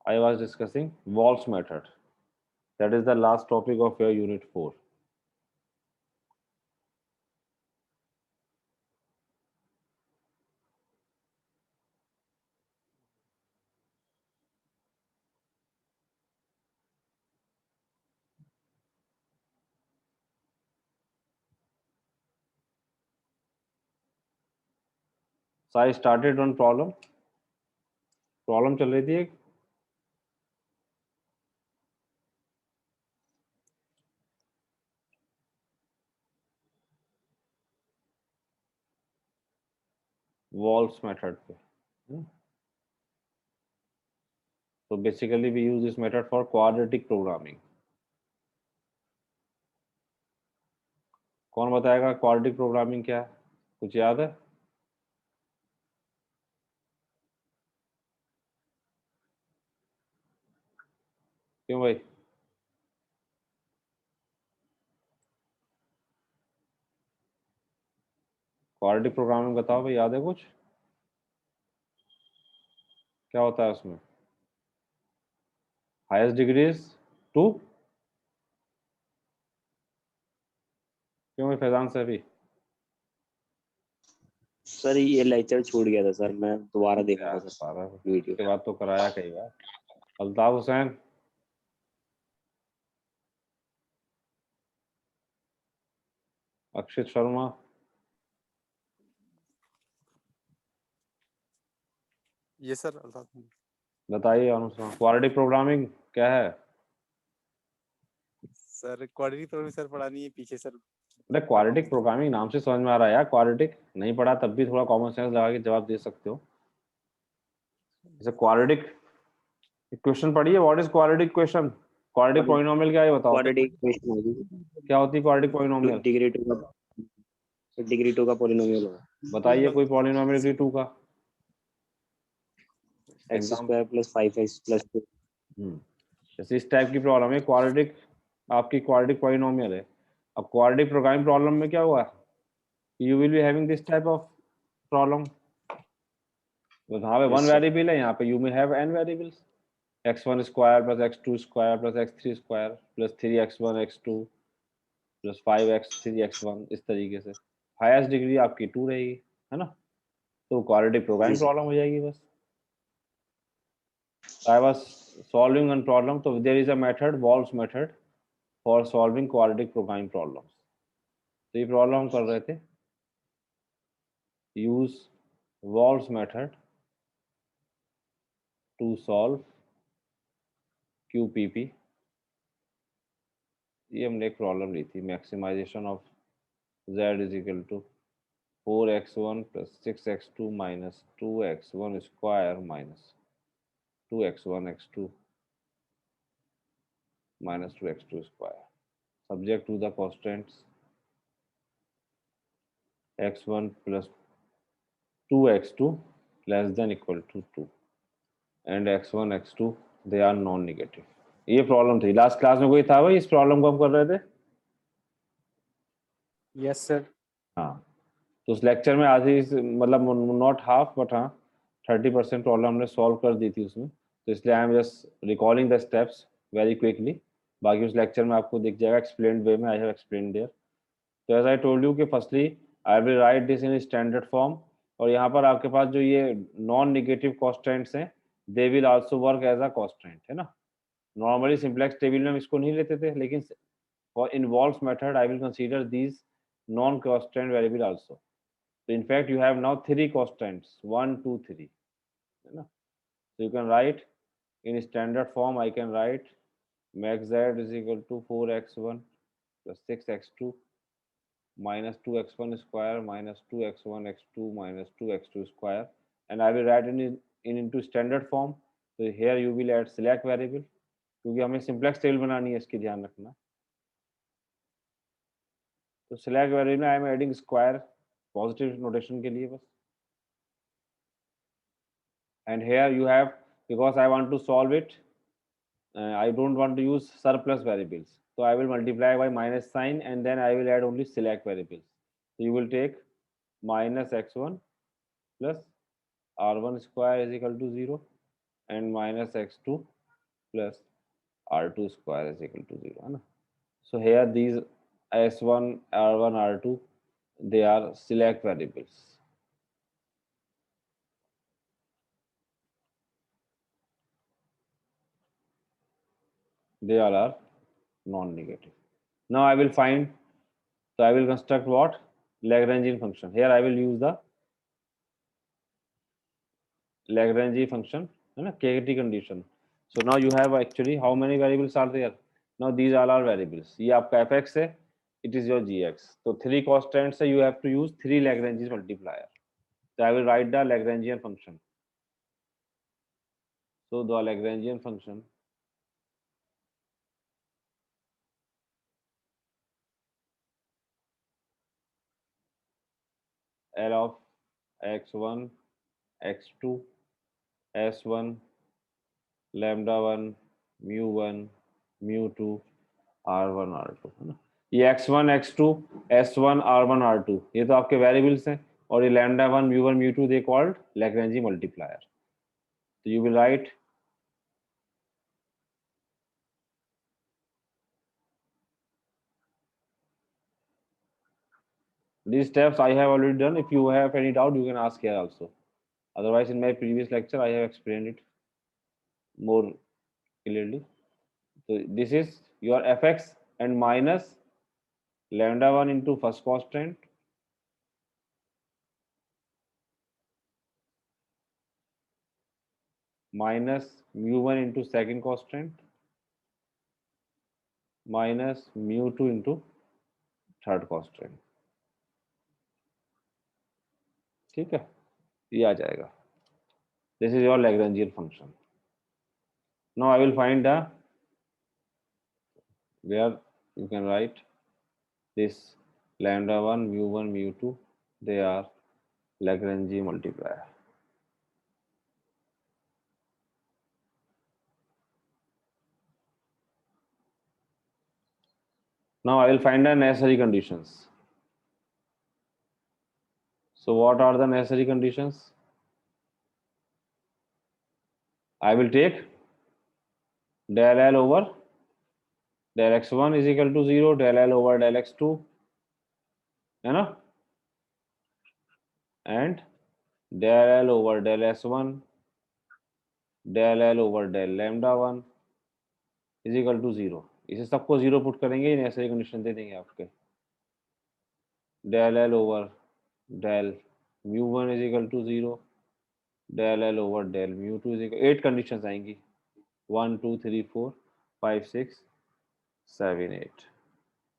I was discussing Walsh method. That is the last topic of your unit 4. So I started on problem. Problem चल रही थी एक. Walsh method पे. So basically we use this method for quadratic programming. कौन बताएगा quadratic programming क्या है? कुछ याद है? क्यों भाई? क्वाड्रेटिक प्रोग्रामिंग बताओ भाई, याद है कुछ? क्या होता है उसमें? Highest degrees two. क्यों भाई फैजान से अभी? सर ये लेक्चर छूट गया था सर, मैं दोबारा देख रहा था सर सारा वीडियो। के बाद तो कराया कई बार. अल्ताफ हुसैन, अक्षित शर्मा, ये सर अल्ताफ। बताइए अनुष्मान, क्वाड्रेटिक प्रोग्रामिंग क्या है? सर क्वाड्रेटिक प्रोग्रामिंग सर पढ़ा नहीं है पीछे सर। अरे क्वाड्रेटिक प्रोग्रामिंग नाम से समझ में आ रहा है यार. क्वाड्रेटिक नहीं पढ़ा तब भी थोड़ा कॉमन सेंस लगा के जवाब दे सकते हो. जैसे क्वाड्रेटिक इक्वेशन पढ़िए. What is quadratic question? Quadratic polynomial क्या है बताओ. क्वाड्रेटिक इक्वेशन होगी क्या होती है क्वाड्रेटिक पॉलिनोमियल? डिग्री टू का पॉलिनोमियल होगा। बताइए कोई पॉलिनोमियल डिग्री 2 का x exam. Square plus 5x plus 2। जैसे इस टाइप की प्रॉब्लम है क्वाड्रेटिक, आपकी क्वाड्रेटिक पॉलिनोमियल है. अब क्वाड्रेटिक प्रोग्रामिंग प्रॉब्लम में क्या हुआ, you will be having this type of problem. तो यहाँ पे वन वेरिएबल है, यहाँ पे यू में have n variables. x1 square plus x2 square plus x3 square plus 3x1 x2 plus 5x3 x1, इस तरीके से. हाईएस्ट डिग्री आपकी 2 रहेगी, है ना? तो क्वाड्रेटिक प्रोग्रामिंग प्रॉब्लम हो जाएगी बस. I was solving one problem, so there is a method, Walsh method, for solving quadratic programming problems. तो ये प्रॉब्लम हम कर रहे थे. Use Walsh method to solve QPP. ये हमने एक प्रॉब्लम ली थी. Maximization of z is equal to 4x1 plus 6x2 minus 2x1 square minus 2x1 x2 minus 2x2 square, subject to the constants x1 plus 2x2 less than equal to 2 and x1 x2 they are non negative. ये problem थी. Last class में कोई था भाई इस problem को हम कर रहे थे? Yes sir. हाँ, तो उस लेक्चर में आधी मतलब नॉट हाफ बट हाँ 30% प्रॉब्लम हमने सॉल्व कर दी थी उसमें. तो इसलिए I am just recalling the steps very quickly. बाकी उस लेक्चर में आपको दिख जाएगा एक्सप्लेन्ड वे में. I have explain there. तो एज आई टोल्ड यू कि firstly I will write this in standard form. और यहाँ पर आपके पास जो ये नॉन निगेटिव कॉन्स्टेंट्स हैं they will also work as a constant, है ना? नॉर्मली सिंप्लेक्स टेबल में हम इसको नहीं लेते थे, लेकिन for in Walsh method I will consider these non constant variable also. So in fact you have now 3 constants, 1 2 3, है ना? So you can write in standard form. I can write max z is equal to 4x1 plus 6x2 minus 2x1 square minus 2x1 x2 minus 2x2 square, and I will write in into standard form. So here you will add select variable क्योंकि हमें simplex table बनानी है, इसकी ध्यान रखना. तो select variable I am adding square positive notation के लिए बस. And here you have, because I want to solve it, I don't want to use surplus variables, so I will multiply by minus sign and then I will add only select variables. So you will take minus x1 plus r1 square is equal to 0 and minus x2 plus r2 square is equal to 0 है ना. So here these s1 r1 r2 they are select variables. They all are non-negative. Now I will find, so I will construct what? Lagrangian function. Here I will use the Lagrange function, है ना, KT condition. So now you have actually how many variables are there? Now these all are variables. ये आपका fx है, it is your gx. So three constants है, you have to use three Lagrange multiplier. So I will write the Lagrangian function. So the Lagrangian function L of x1, x2, s1, lambda 1, mu 1, mu 2, r1 r2 है ना. ये x1 x2 s1 r1 r2 ये तो आपके variables हैं, और ये lambda 1 mu 1 mu 2 they called Lagrange multiplier. So you will write these steps I have already done. If you have any doubt, you can ask here also. Otherwise, in my previous lecture, I have explained it more clearly. So this is your fx and minus lambda 1 into first constant minus mu 1 into second constant minus mu 2 into third constant. ठीक है, ये आ जाएगा. This is your Lagrangian function. Now I will find the where you can write this lambda 1 mu 1 mu 2 they are Lagrange multiplier. Now I will find the necessary conditions. So what are the necessary conditions? I will take del L over del x1 is equal to 0, del L over del x2 है ना, and del L over del s1 del L over del lambda 1 is equal to 0. इसे सबको 0 put करेंगे, necessary condition दे देंगे आपके. del L over del mu 1 is equal to 0, del L over del mu 2 is equal, 8 conditions आएंगी. 1 2 3 4 5 6 7 8.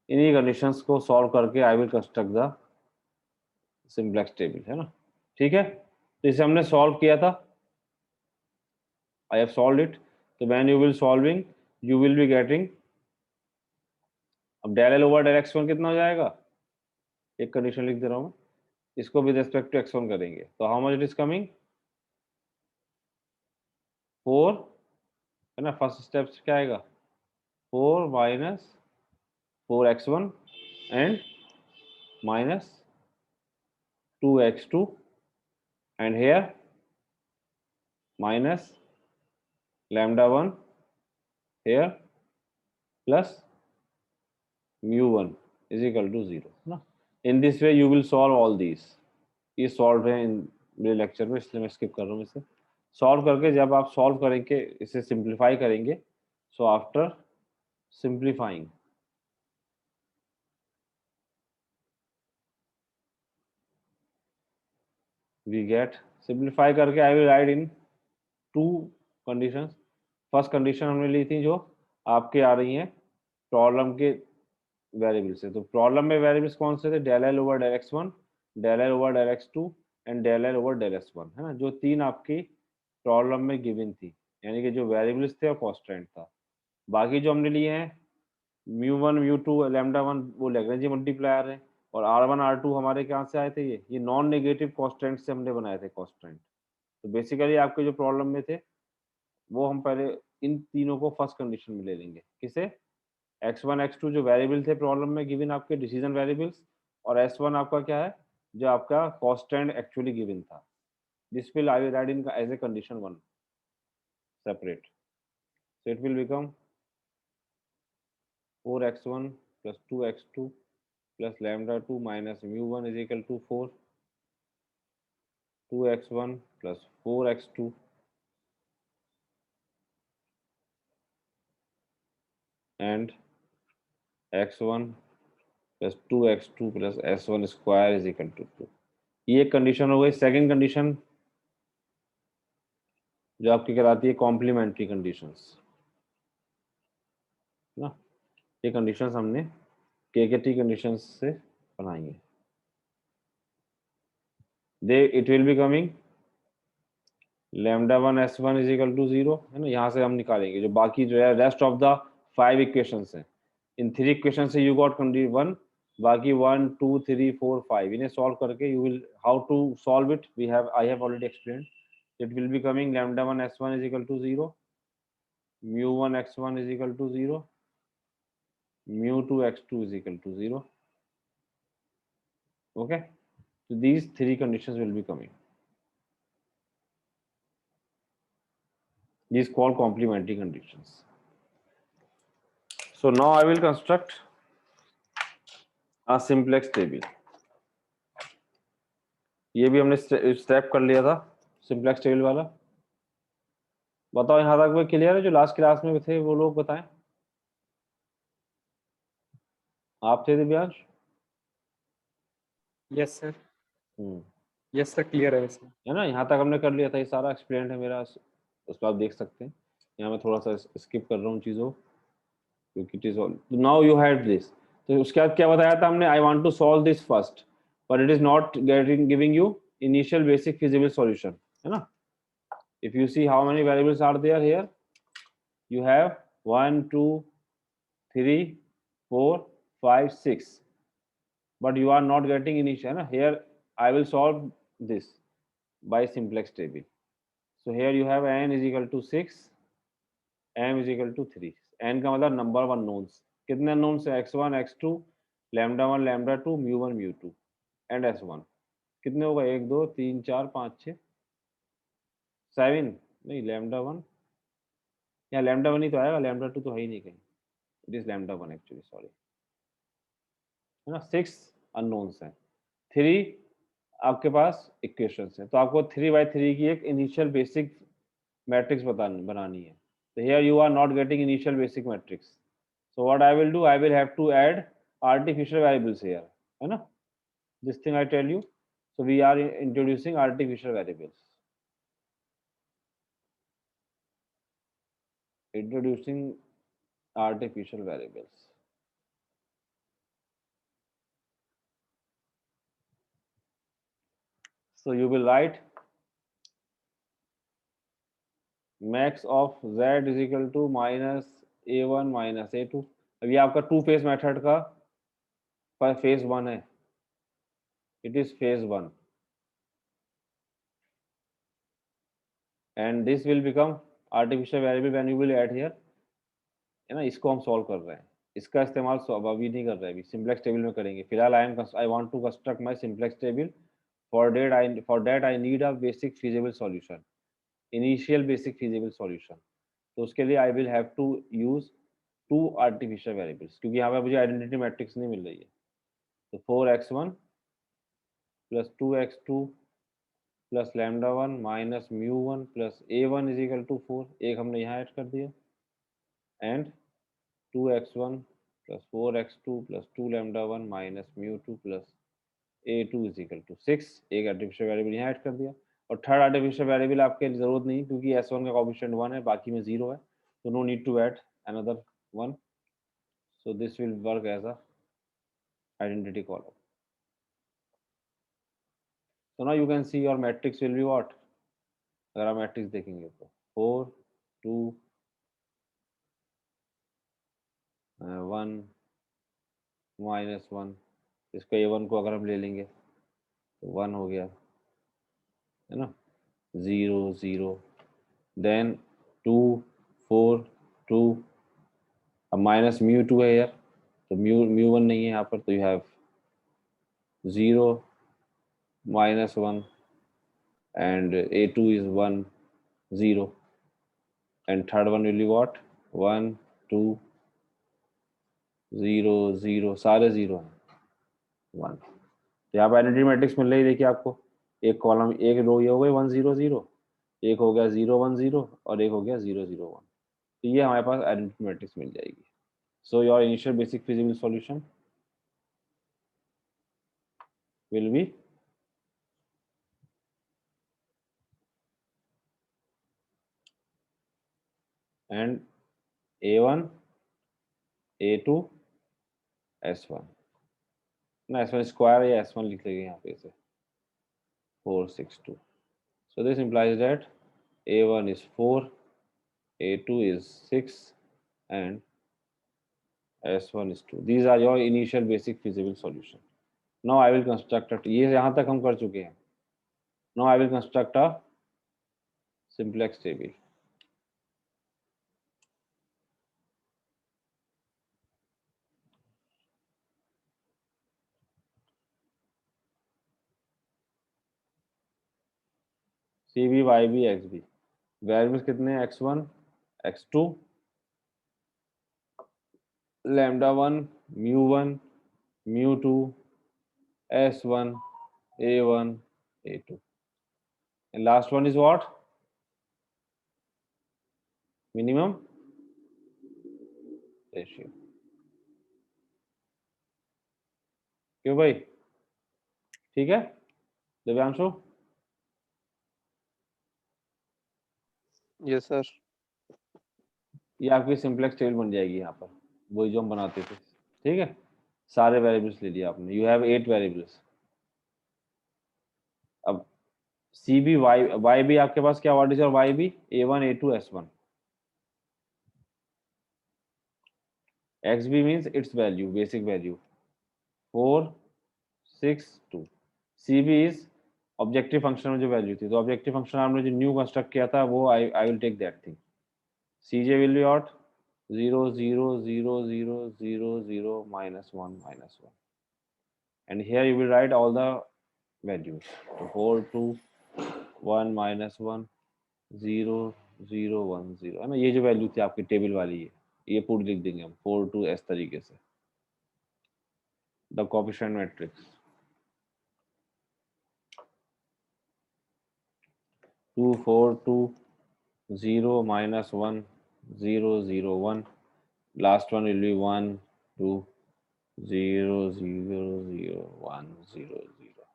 इन्हीं conditions को solve करके I will construct the simplex table, है ना. ठीक है, तो इसे हमने सॉल्व किया था. I have solved it. तो when you will solving you will be getting, अब del L over del x1 कितना हो जाएगा, एक कंडीशन लिख दे रहा हूं मैं, इसको विद रिस्पेक्ट टू x1 करेंगे तो how much it is coming 4 है ना. फर्स्ट स्टेप क्या आएगा 4 minus 4x1 and minus 2x2 and here minus lambda 1 here plus mu 1 is equal to 0 ना. In this way you will solve all these. ये solve है इन मेरे lecture में, इसलिए मैं स्किप कर रहा हूँ. इसे सॉल्व करके जब आप सॉल्व करेंगे, इसे सिंप्लीफाई करेंगे, so after simplifying we get, simplify करके I will write in two conditions. First condition हमने ली थी जो आपके आ रही हैं प्रॉब्लम के वेरिएबल से. तो प्रॉब्लम में वेरिएबल्स कौन से थे, del L over del x1, del L over del x2 and del L over del s1 है ना. जो तीन आपकी प्रॉब्लम में गिवन थी, यानी कि जो वेरिएबल्स थे और कांस्टेंट था. बाकी जो हमने लिए हैं mu1 mu2 lambda 1 वो लैग्रेंज मल्टीप्लायर है, और r1 r2 हमारे कहाँ से आए थे, ये नॉन नेगेटिव कांस्टेंट से हमने बनाए थे कांस्टेंट. तो बेसिकली आपके जो प्रॉब्लम में थे वो हम पहले इन तीनों को फर्स्ट कंडीशन में ले लेंगे. किसे, x1 x2 जो वेरिएबल थे प्रॉब्लम में गिवन आपके डिसीजन वेरिएबल्स, और s1 आपका क्या है जो आपका कांस्टेंट एक्चुअली गिवन था. This will I will write in as a condition 1. separate. So it will become 4x1 plus 2x2 plus lambda 2 minus mu1 is equal to 4. 2x1 plus 4x2 and x1 plus 2x2 plus s1 square is equal to 2. ये condition हो गई. Second condition जो आपकी कहलाती है complementary conditions ना. ये conditions हमने केकेटी कंडीशंस से बनाई है. They it will be coming lambda 1 s1 is equal to 0 है ना. यहाँ से हम निकालेंगे जो बाकी जो है रेस्ट ऑफ द 5 इक्वेशंस हैं. इन 3 इक्वेशन से यू गॉट कंडीशन 1, बाकी 1 2 3 4 5 इन्हें सॉल्व करके you will how to solve it we have I have already explained. It will be coming lambda 1 s1 is equal to 0, mu 1 x1 is equal to 0, mu 2 x2 is equal to 0. Okay, so these 3 conditions will be coming. These called complementary conditions. So now I will construct a simplex table. ये भी हमने step कर लिया था simplex table वाला. बताओ यहाँ तक वो क्लियर है? जो लास्ट क्लास में थे वो लोग बताएं. आप थे Divyansh? Yes sir. Yes sir, clear है इसमें. है ना. यहाँ तक हमने कर लिया था. ये सारा एक्सप्लेन है मेरा, उसको आप देख सकते हैं. यहाँ मैं थोड़ा सा स्किप कर रहा हूँ चीज़ों क्योंकि it is all now you had this. तो उसके बाद क्या बताया था हमने? I want to solve this first but it is not giving you initial basic feasible solution, है ना. If you see how many variables are there here, you have 1 2 3 4 5 6, but you are not getting initial. Here I will solve this by simplex table. So here you have n is equal to 6, m is equal to 3. n का मतलब number of unknowns. कितने unknowns है? x1 x2 lambda 1 lambda 2 mu1 mu2 and s1. कितने होगा? 1 2 3 4 5 6 7. नहीं, lambda 1 यहाँ lambda 1 ही तो आएगा, lambda 2 तो है ही नहीं कहीं. It is lambda 1 actually, sorry, है ना. 6 अननोन्स हैं, 3 आपके पास इक्वेशंस हैं. तो आपको 3/3 की एक इनिशियल बेसिक मैट्रिक्स बनानी है. तो here you are not getting initial basic matrix. So what I will do, I will have to add artificial variables here, है ना. This thing I tell you. So we are introducing artificial variables. Introducing artificial variables. So you will write max of z is equal to minus a1 minus a2. अब ये आपका two phase method का phase 1 है. It is phase 1 and this will become artificial variable when you will add here, है ना. इसको हम solve कर रहे हैं. इसका इस्तेमाल अभी नहीं कर रहे हैं, अभी सिंप्लेक्स टेबल में करेंगे. फिलहाल I want to construct my simplex table. For that I need a basic feasible solution, initial basic feasible solution. तो उसके लिए I will have to use 2 artificial variables क्योंकि यहाँ पे मुझे आइडेंटिटी मैट्रिक्स नहीं मिल रही है. तो 4x1 plus 2x2 plus lambda 1 minus mu1 plus a1 is equal to 4. एक हमने यहाँ ऐड कर दिया and 2x1 plus 4x2 plus 2 lambda 1 minus mu2 plus a2 is equal to 6. एक आर्टिफिशियल वेरिएबल यहाँ ऐड कर दिया. और थर्ड आर्टिफिशियल वेरिएबल आपके जरूरत नहीं क्योंकि s1 का कोएफिशिएंट 1 है, बाकी में 0 है. तो no need to add another 1. So this will work as a identity column. So now you can see your matrix will be what. अगर आप मैट्रिक्स देखेंगे तो 4 2 1 minus 1. इसका a1 को अगर हम ले लेंगे तो 1 हो गया, है ना. 0 0 देन 2 4 2. अब माइनस mu2 है यार, तो mu1 नहीं है यहाँ पर. तो you have 0 minus 1 and a2 is 1 0. and third one will be what 1 2 0 0 सारे 0 हैं 1। तो यहाँ पर आइडेंटिटी मैट्रिक्स मिल रही देखिए आपको, एक कॉलम एक रो ये हो गई 1 0 0, एक हो गया 0 1 0 और एक हो गया 0 0 1। तो ये हमारे पास आइडेंटिटी मैट्रिक्स मिल जाएगी। So your initial basic feasible solution will be and A1 A2 S1 ना S1 स्क्वायर या S1 लिख लेंगे यहाँ पे से 4 6 2। So this implies that A1 is 4, A2 is 6 and S1 is 2. These are your initial basic feasible solution. Now I will construct a, ये यहाँ तक हम कर चुके हैं। Now I will construct a simplex table. CB YB XB variables कितने हैं x1 x2 lambda 1 mu1 mu2 S1 A1 A2 and last one is what minimum ratio। क्यों भाई ठीक है दिव्यांशु? Yes sir. ये आपकी सिंप्लेक्स टेबल बन जाएगी यहाँ पर, वही जो हम बनाते थे। ठीक है, सारे वेरिएबल्स ले लिए आपने, यू हैव 8 वेरिएबल्स। अब सी बी वाई बी आपके पास क्या व्हाट इज और Y B A1 A2 S1 XB means its value basic value 4 6 2। CB is objective function में जो वैल्यू थी, तो ऑब्जेक्टिव फंक्शन आपने जो न्यू कंस्ट्रक्ट किया था वो I will take that thing. CJ will be what 0 0 0 0 0 0 -1 -1 and here you will write all the values, so 4 2 1 -1 0 0 1 0 है ना। ये जो वैल्यू थी आपकी टेबल वाली है, ये पूरी लिख देंगे हम 4 2 S तरीके से। The coefficient matrix 2 4 2 0 -1 0 0 1, last one will be 1 2 0 0 0 1 0 0।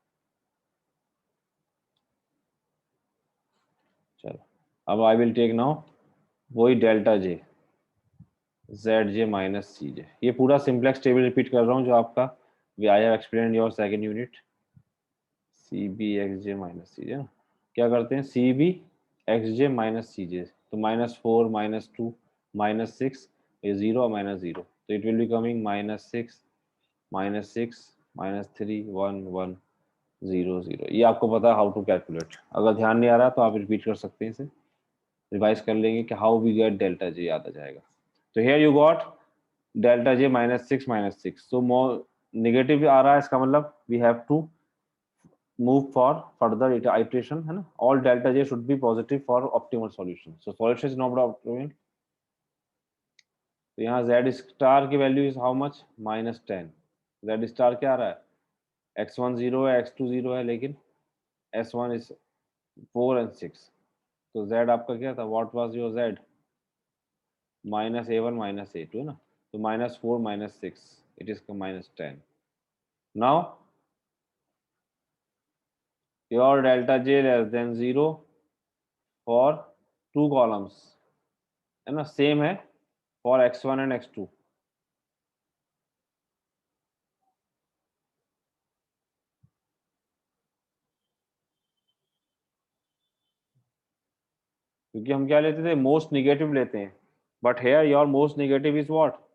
चलो अब आई विल टेक नाउ वही delta J ZJ minus CJ, ये पूरा सिंप्लेक्स टेबल रिपीट कर रहा हूँ जो आपका I have explained your second unit. CB XJ minus CJ ना, क्या करते हैं CB XJ माइनस CJ, तो -4 -2 -6 ये 0 -0, तो इट विल बी कमिंग -6 -6 -3 1 1 0 0। ये आपको पता है हाउ टू कैलकुलेट, अगर ध्यान नहीं आ रहा तो आप रिपीट कर सकते हैं, इसे रिवाइज कर लेंगे कि how we get delta j, याद आ जाएगा। तो here you got delta j -6 -6, so more negative आ रहा है, इसका मतलब we have to move for further iteration है ना। All delta j should be positive for optimal solution, so solution is not optimal. तो यहाँ z स्टार की value is how much -10। z star क्या आ रहा है, x1 0 है x2 0 है, लेकिन s1 इज 4 and 6, तो z आपका क्या था, what was your z -A1 -A2 है ना, तो -4 -6 it is -10। Now your delta j less than 0 for 2 columns है ना, सेम है फॉर x1 एंड x2। क्योंकि हम क्या लेते थे, मोस्ट नेगेटिव लेते हैं, but here your most negative is what,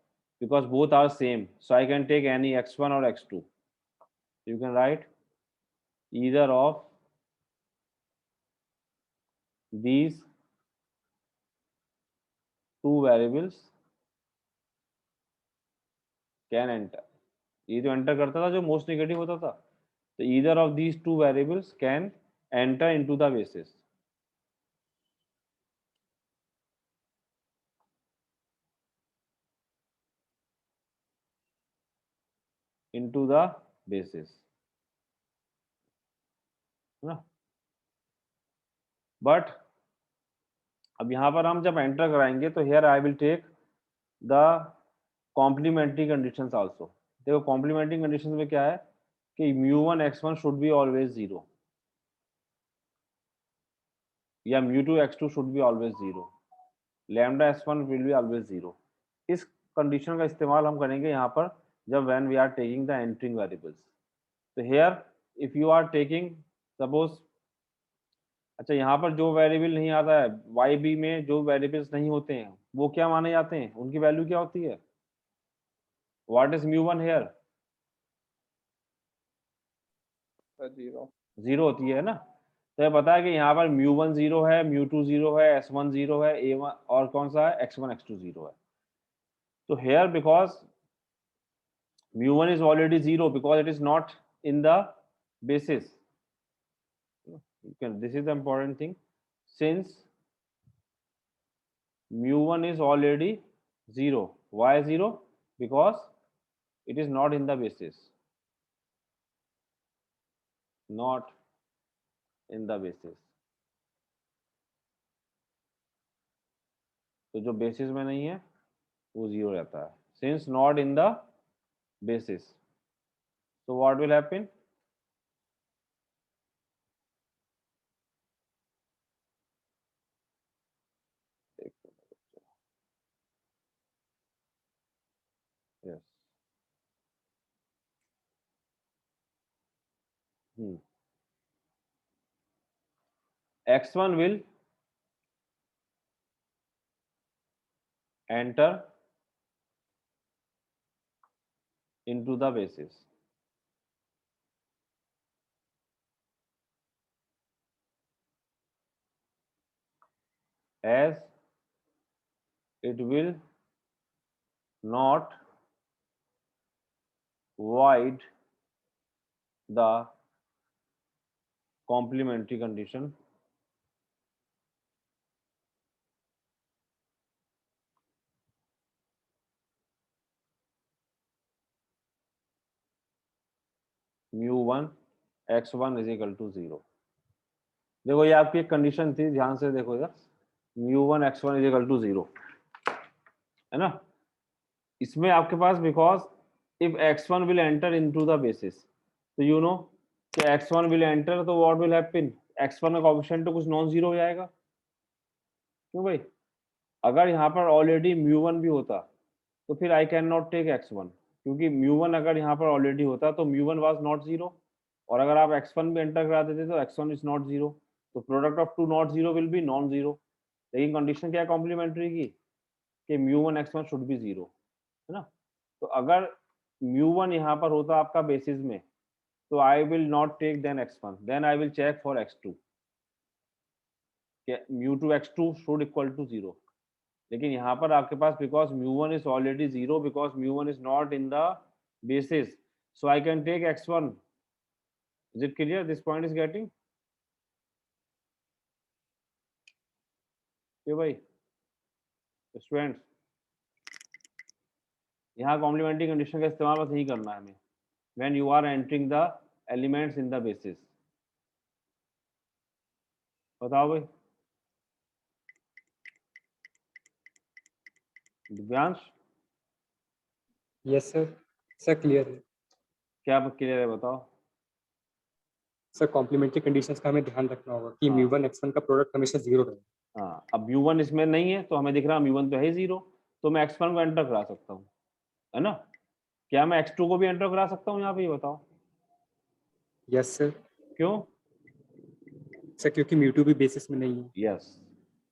because both are same, so I can take any x1 or x2, you can write either of these two variables can enter। ये जो enter करता था जो most negative होता था, तो either of these two variables can enter into the basis। into the basis, है ना। बट अब यहाँ पर हम जब एंटर कराएंगे तो here I will take the complementary conditions also. देखो कॉम्प्लीमेंट्री कंडीशंस में क्या है कि μ1 x1 शुड बी ऑलवेज 0 या μ2 x2 should be always 0, lambda s1 will be always 0। इस कंडीशन का इस्तेमाल हम करेंगे यहाँ पर जब when we are taking the entering variables. तो here if you are taking suppose, अच्छा यहाँ पर जो वेरिएबल नहीं आता है वाई बी में, जो वेरिएबल्स नहीं होते हैं वो क्या माने जाते हैं, उनकी वैल्यू क्या होती है, व्हाट इज μ1 हियर, 0 0 होती है ना। तो ये पता है कि यहाँ पर μ1 0 है, μ2 0 है, s1 0 है, a1 और कौन सा है x1 x2 0 है। तो here because μ1 is already 0 because it is not in the basis. You can, this is the important thing, since μ1 is already 0. Why 0? Because it is not in the basis, not in the basis। तो जो basis में नहीं है वो 0 रहता है, since not in the basis। So what will happen? Yes. x1 will enter into the basis, as it will not void the complementary condition μ1 x1 is equal to 0। देखो ये आपकी एक कंडीशन थी, ध्यान से देखो इधर, μ1 x1 इज इक्वल टू 0 है ना। इसमें आपके पास because if x1 will enter into the basis, तो यू नो कि x1 विल एंटर, तो व्हाट विल हैपन, x1 का कोएफिशिएंट तो कुछ नॉन जीरो हो जाएगा। क्यों भाई, अगर यहाँ पर ऑलरेडी μ1 भी होता तो फिर I can not take x1, क्योंकि μ1 अगर यहाँ पर ऑलरेडी होता तो μ1 वाज नॉट 0, और अगर आप x1 भी एंटर करा देते तो x1 इज नॉट 0, तो product of two not 0 will be non 0। लेकिन कंडीशन क्या है कॉम्प्लीमेंट्री की, कि μ1 x1 शुड बी 0, है ना। तो अगर μ1 यहाँ पर होता आपका बेसिस में, तो I will not take then x1, then I will check for x2, μ2 x2 should equal to 0। लेकिन यहाँ पर आपके पास because μ1 is already 0, because μ1 is not in the basis, so I can take x1। Is it clear, this point is getting clear भाई students. यहाँ complementary condition का इस्तेमाल बस नहीं करना है हमें when you are entering the elements in the basis. बताओ भाई Divyansh, yes sir. Sir clear है क्या क्लियर है बताओ। सर। कॉम्प्लीमेंट्री कंडीशंस का हमें ध्यान रखना होगा कि हाँ। μ1 x1 का प्रोडक्ट हमेशा 0 रहे। हाँ, अब μ1 इसमें नहीं है तो हमें दिख रहा है μ1 तो है 0, तो मैं x1 को एंटर करा सकता हूँ, है ना। क्या मैं x2 को भी एंटर करा सकता हूँ यहाँ पे, ये बताओ। Yes sir. क्यों? सर क्योंकि μ2 भी बेसिस में नहीं है। यस,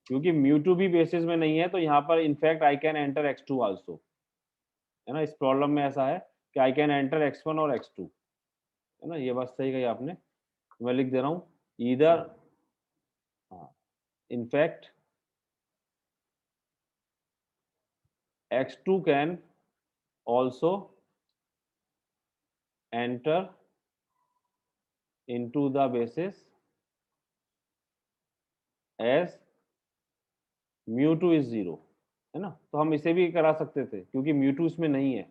क्योंकि μ2 भी बेसिस में नहीं है, तो यहाँ पर in fact I can enter x2 also, है ना। इस प्रॉब्लम में ऐसा है कि आई कैन एंटर x1 और x2, है ना। ये बात सही कही आपने, मैं लिख दे रहा हूँ इधर, in fact x2 can also enter into the basis as μ2 is 0, है ना। तो हम इसे भी करा सकते थे क्योंकि μ2 इसमें नहीं है,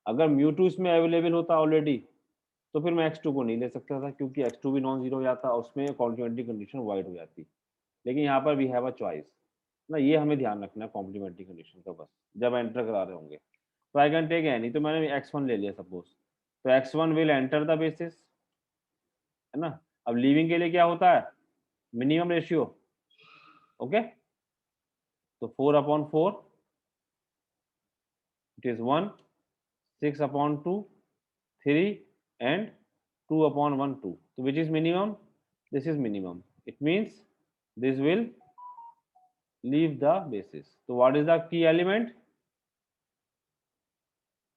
अगर म्यू2 इसमें अवेलेबल होता ऑलरेडी तो फिर मैं x2 को नहीं ले सकता था, क्योंकि x2 भी नॉन जीरो हो जाता और उसमें कॉम्प्लीमेंट्री कंडीशन वाइड हो जाती। लेकिन यहाँ पर वी हैव अ चॉइस ना, ये हमें ध्यान रखना है कॉम्प्लीमेंट्री कंडीशन का बस, जब एंटर करा रहे होंगे। तो आई कैन टेक एनी, तो मैंने x1 ले लिया सपोज, तो x1 will enter the basis, है ना। अब लीविंग के लिए क्या होता है, मिनिमम रेशियो, ओके। तो 4/4 it is 1, 6/2 3 and 2/1 2, so which is minimum, this is minimum, it means this will leave the basis. so what is the key element,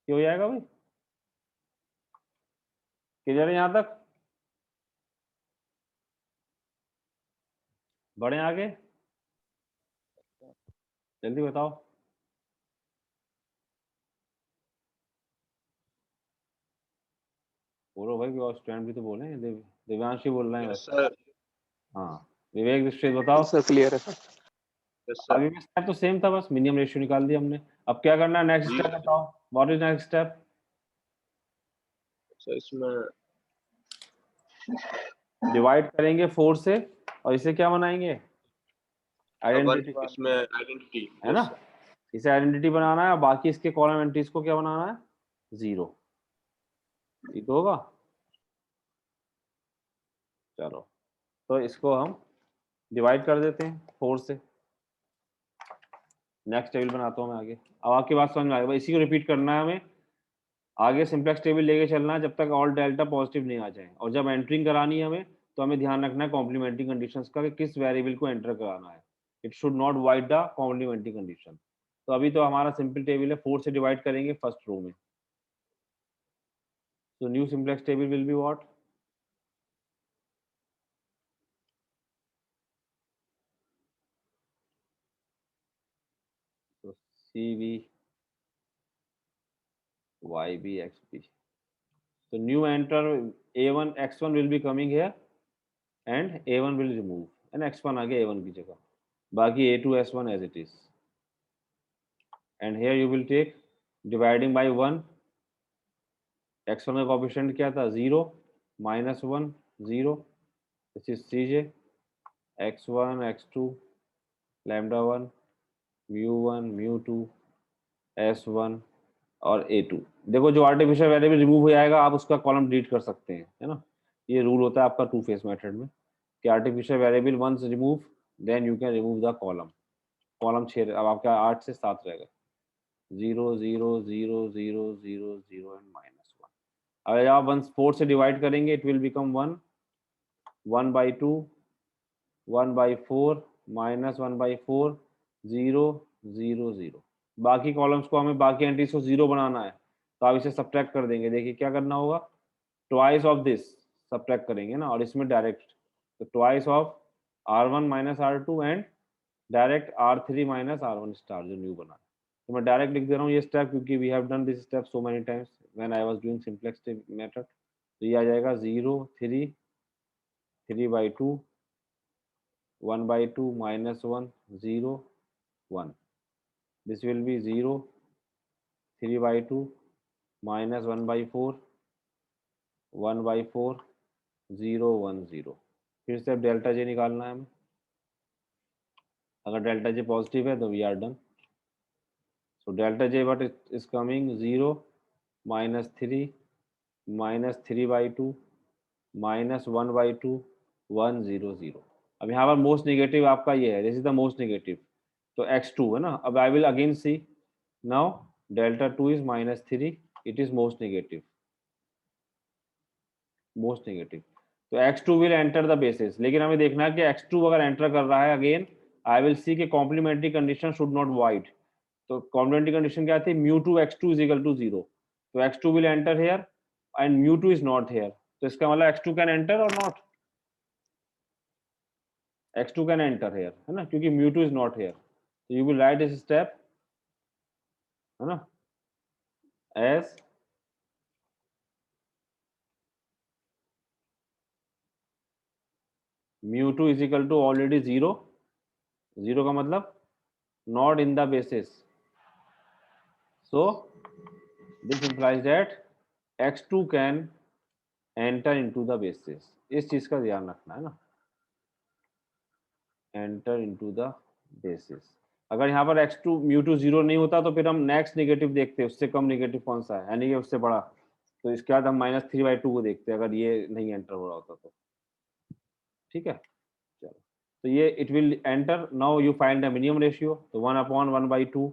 क्या हो जाएगा भाई, क्लियर है यहां तक, बढ़े आगे, जल्दी बताओ। बोलो भाई, और स्टूडेंट भी तो बोले हैं, दिव्यांश ही बोल रहे हैं बस। हाँ विवेक दीक्षित बताओ। सर क्लियर है सर। अभी भी स्टेप तो सेम था, बस मिनिमम रेशियो निकाल दिया हमने। अब क्या करना है, नेक्स्ट स्टेप बताओ, what is next step. Sir इसमें डिवाइड करेंगे 4 से और इसे क्या बनाएंगे, आइडेंटिटी, इसमें आइडेंटिटी है ना, इसे आइडेंटिटी बनाना है और बाकी इसके कॉलम एंट्रीज को क्या बनाना है, 0, ठीक होगा। चलो तो इसको हम डिवाइड कर देते हैं 4 से, नेक्स्ट टेबल बनाता हूँ मैं आगे। अब आपकी बात समझ में आ गई, इसी को रिपीट करना है हमें, आगे सिंपलेक्स टेबल लेके चलना है जब तक ऑल डेल्टा पॉजिटिव नहीं आ जाए, और जब एंट्रिंग करानी है हमें तो हमें ध्यान रखना है कॉम्प्लीमेंट्री कंडीशंस का, कि किस वेरिएबल को एंटर कराना है, it should not wide the complementary condition. तो अभी तो हमारा सिंपल टेबल है, 4 से डिवाइड करेंगे फर्स्ट रो में, तो new simplex table will be what, so CV YB XB, so new enter A1 X1 will be coming here and A1 will remove and X1 आगे A1 की जगह, बाकी A2 S1 as it is, and here you will take dividing by 1, X1 का coefficient क्या था, 0 -1 0, this is CJ, X1 X2 lambda 1 mu1 mu2 S1 और A2। देखो जो आर्टिफिशियल वेरिएबल रिमूव हो जाएगा आप उसका कॉलम डिलीट कर सकते हैं, है ना, ये रूल होता है आपका 2 फेस मेथड में, कि artificial variable once remove then you can remove the column. Column 6 अब आपका 8 से 7 रहेगा, 0 0 0 0 0 0 एंड -1। अब आप 1 4 से डिवाइड करेंगे इट विल बिकम 1 1/2 1/4 -1/4 0 0 0। बाकी कॉलम्स को हमें बाकी एंट्रीज को 0 बनाना है, तो आप इसे सब्ट्रैक्ट कर देंगे। देखिए क्या करना होगा, ट्वाइस ऑफ दिस सब्ट्रैक्ट करेंगे ना, और इसमें डायरेक्ट, तो twice of R1 - R2 and direct R3 - R1 star जो न्यू बना है। तो मैं डायरेक्ट लिख दे रहा हूँ ये स्टेप, क्योंकि we have done this step so many times when I was doing simplex method. तो ये आ जाएगा 0 3 3/2 1/2 -1 0 1, this will be 0 3/2 -1/4 1/4 0 1 0। फिर से अब डेल्टा जे निकालना है हमें, अगर डेल्टा जे पॉजिटिव है तो we are done. So delta J but is coming 0 -3 -3/2 -1/2 1 0 0। अब यहाँ पर मोस्ट नेगेटिव आपका ये है, this is the most negative, तो x2 है ना। अब I will again see now delta 2 is -3, it is most negative, most negative, तो x2 will enter the basis. लेकिन हमें देखना है कि x2 अगर एंटर कर रहा है, अगेन आई विल सी कि complementary condition should not wide. तो कॉम्प्लीमेंट्री कंडीशन क्या थी, mu2 x2 is equal to 0, तो x2 will enter here and mu2 is not here, तो इसका मतलब x2 कैन एंटर और not, x2 can enter here, है ना, क्योंकि mu2 इज नॉट हियर। तो you will write this step, है ना, as mu2 is equal to already 0, 0 का मतलब not in the basis, so this implies that x2 can enter into the basis. इस चीज का ध्यान रखना है ना, enter into the basis. अगर यहाँ पर x2 mu2 0 नहीं होता तो फिर हम नेक्स्ट नेगेटिव देखते हैं, उससे कम नेगेटिव कौन सा है, यानी कि उससे बड़ा, तो इसके बाद हम -3/2 को देखते हैं अगर ये नहीं एंटर हो रहा होता तो। ठीक है, चलो, तो ये it will enter. Now you find the minimum ratio, तो 1/1/2,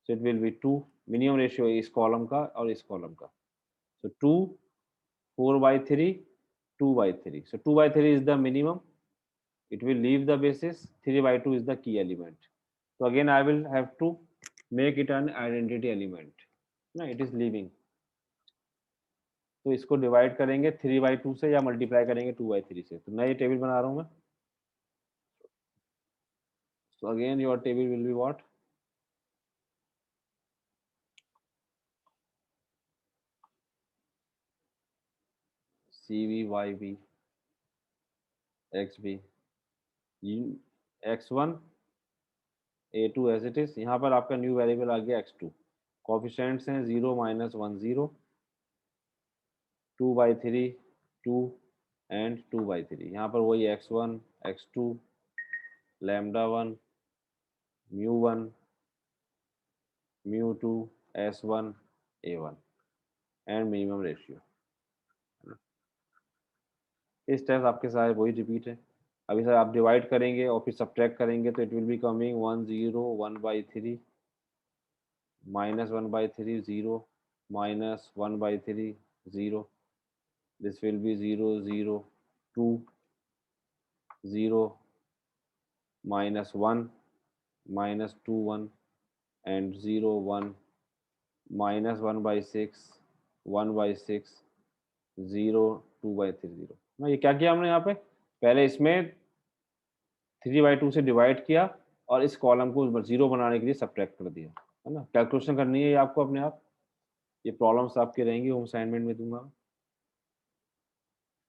so it will B 2। Minimum ratio इस कॉलम का और इस कॉलम का, so 2, 4/3, 2/3, so 2/3 is the minimum, it will leave the basis, 3/2 is the key element, so again I will have to make it an identity element ना, it is leaving, तो इसको divide करेंगे 3/2 से या मल्टीप्लाई करेंगे 2/3 से, तो नया टेबल बना रहा हूं मैं। so again your table will be what, CV, YB, XB, X1, A2 as it is. यहाँ पर आपका न्यू वेरिएबल आ गया X2, कोफिशिएंट्स हैं 0, -1, 0, 2/3, 2 एंड 2/3। यहाँ पर वही x1, x2, λ1, μ1, μ2, s1, a1 and minimum ratio. इस स्टेप्स आपके सारे वही रिपीट है। अभी सर आप डिवाइड करेंगे और फिर सब्ट्रैक्ट करेंगे तो it will be coming 1, 0, 1/3, -1/3, 0, -1/3, 0, this will be 0, 0, 2, 0, -1, -2, 1 and 0, 1, -1/6, 1/6, 0, 2/3, 0 ना। ये क्या किया हमने यहाँ पे, पहले इसमें 3/2 से डिवाइड किया और इस कॉलम को 0 बनाने के लिए सब्ट्रैक्ट कर दिया, है ना। कैलकुलेशन करनी है ये आपको अपने आप, ये प्रॉब्लम्स आपकी रहेंगी, होम असाइनमेंट में दूंगा,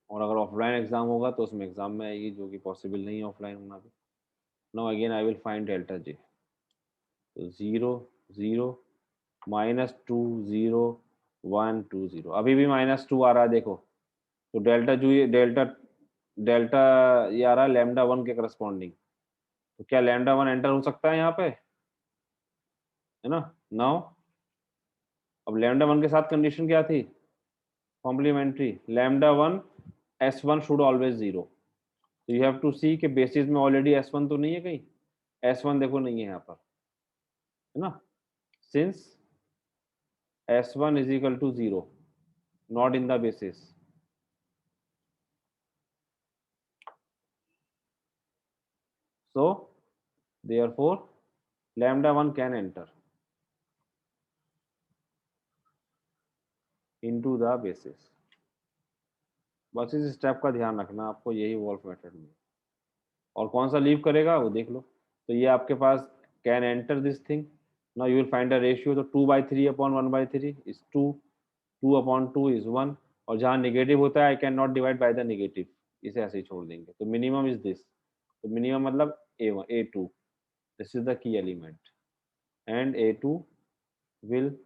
और अगर ऑफलाइन एग्जाम होगा तो उसमें एग्जाम में आएगी, जो कि पॉसिबल नहीं है ऑफलाइन होना भी। Now again I will find delta J, तो 0, 0, -2, 0, 1, 2, 0, अभी भी -2 आ रहा है देखो, तो डेल्टा जो ये डेल्टा डेल्टा ये आ रहा है λ1 के करस्पॉन्डिंग, तो क्या λ1 एंटर हो सकता है यहाँ पे, है ना। नाउ अब λ1 के साथ कंडीशन क्या थी, कॉम्प्लीमेंट्री, λ1 s1 शुड ऑलवेज 0, तो यू हैव टू सी के बेसिस में ऑलरेडी s1 तो नहीं है कहीं, s1 देखो नहीं है यहाँ पर, है ना, since s1 is equal to 0, not in the basis, so therefore λ1 can enter into the basis। बस इस स्टेप का ध्यान रखना आपको, यही वॉल्फ मेथड में, और कौन सा लीव करेगा वो देख लो। तो ये आपके पास can enter this thing, now you will find a ratio, तो 2/3/1/3 इज 2, 2/2 इज 1, और जहाँ नेगेटिव होता है I can not divide by the negative, इसे ऐसे ही छोड़ देंगे, तो मिनिमम इज दिस, तो मिनिमम मतलब A1, A2, this is the key element, and A2 will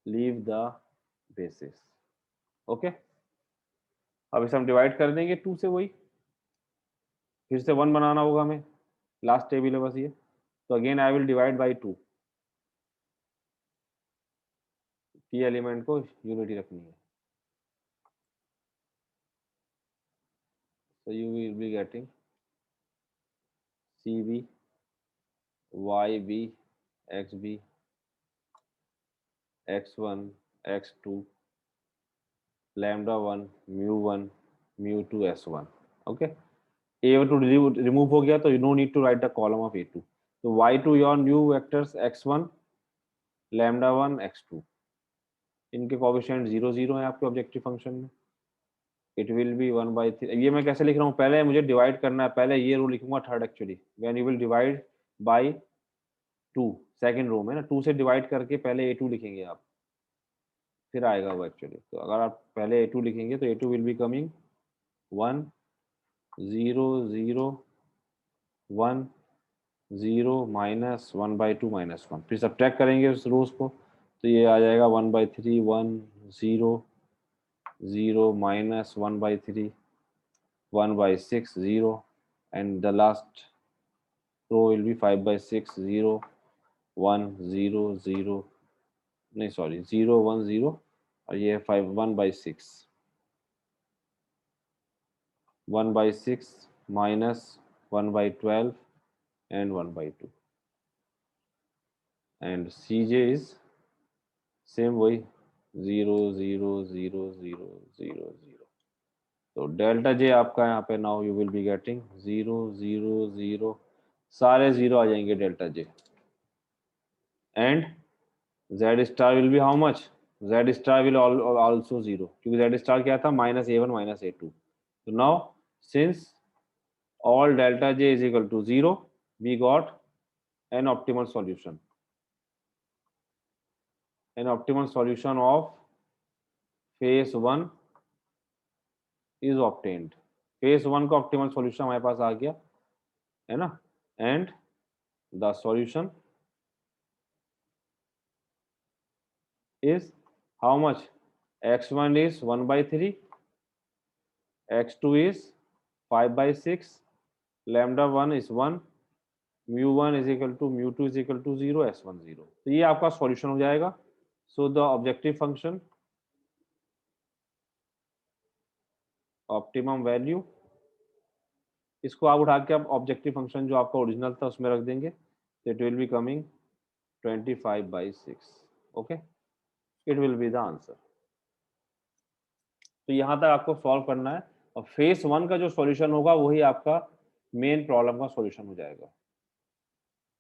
leave the basis. Okay, अब इसे हम डिवाइड कर देंगे 2 से, वही फिर से 1 बनाना होगा हमें, लास्ट टेबल है बस ये, तो again I will divide by 2, की एलिमेंट को यूनिटी रखनी है, so you will be getting CB, YB, XB, X1, X2, λ1, μ1, μ2, S1। Okay, A2 remove हो गया, तो you no need to write the column of A2, तो Y2 your new vectors X1, λ1, X2, इनके coefficient 0, 0 है आपके objective function में, it will B 1/3। ये मैं कैसे लिख रहा हूँ, पहले मुझे डिवाइड करना है, पहले ये रो लिखूंगा third, actually when you will divide by 2, second row में ना, 2 से डिवाइड करके पहले A2 लिखेंगे आप, फिर आएगा वो एक्चुअली। तो अगर आप पहले A2 लिखेंगे तो A2 विल बी कमिंग 1, 0, 0, 1, 0, -1/2, -1, फिर सब्ट्रैक्ट करेंगे उस रोज को, तो ये आ जाएगा 1/3 1 0 0 minus 1/3 1/6 0 and the last row will be 5/6 0 1 0 0 नहीं सॉरी 0 1 0 और ये 5 1/6 1/6 minus 1/12 and 1/2 and CJ is same वही 0 0 0 0 0 0 तो डेल्टा जे आपका यहाँ पे now you will be getting 0 0 0 सारे 0 आ जाएंगे delta J and Z star will be how much Z star will also 0 क्योंकि जेड स्टार क्या था -a1 -a2 तो now since all delta j is equal to 0 we got an optimal solution of phase 1 is obtained phase 1 का optimal solution हमारे पास आ गया है ना and the solution is how much x1 is 1/3 x2 is 5/6 lambda 1 is 1 mu1 is equal to mu2 is equal to 0 s1 0 तो ये आपका solution हो जाएगा so the objective function optimum value इसको आप उठा के आप ऑब्जेक्टिव फंक्शन जो आपका ओरिजिनल था उसमें रख देंगे तो it will be coming 25/6 okay it will be the answer तो यहाँ तक आपको सॉल्व करना है और फेस 1 का जो सॉल्यूशन होगा वही आपका मेन प्रॉब्लम का सॉल्यूशन हो जाएगा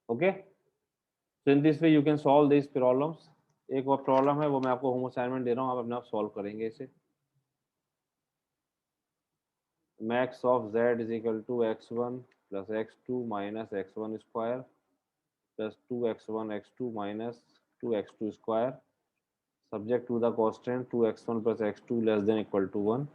okay so in this way you can solve this problems एक और प्रॉब्लम है वो मैं आपको होम असाइनमेंट दे रहा हूँ आप अपने आप सॉल्व करेंगे इसे max of z is equal to x1 plus x2 minus x1 square plus 2x1 x2 minus 2x2 square subject to the constant 2x1 plus x2 less than equal to 1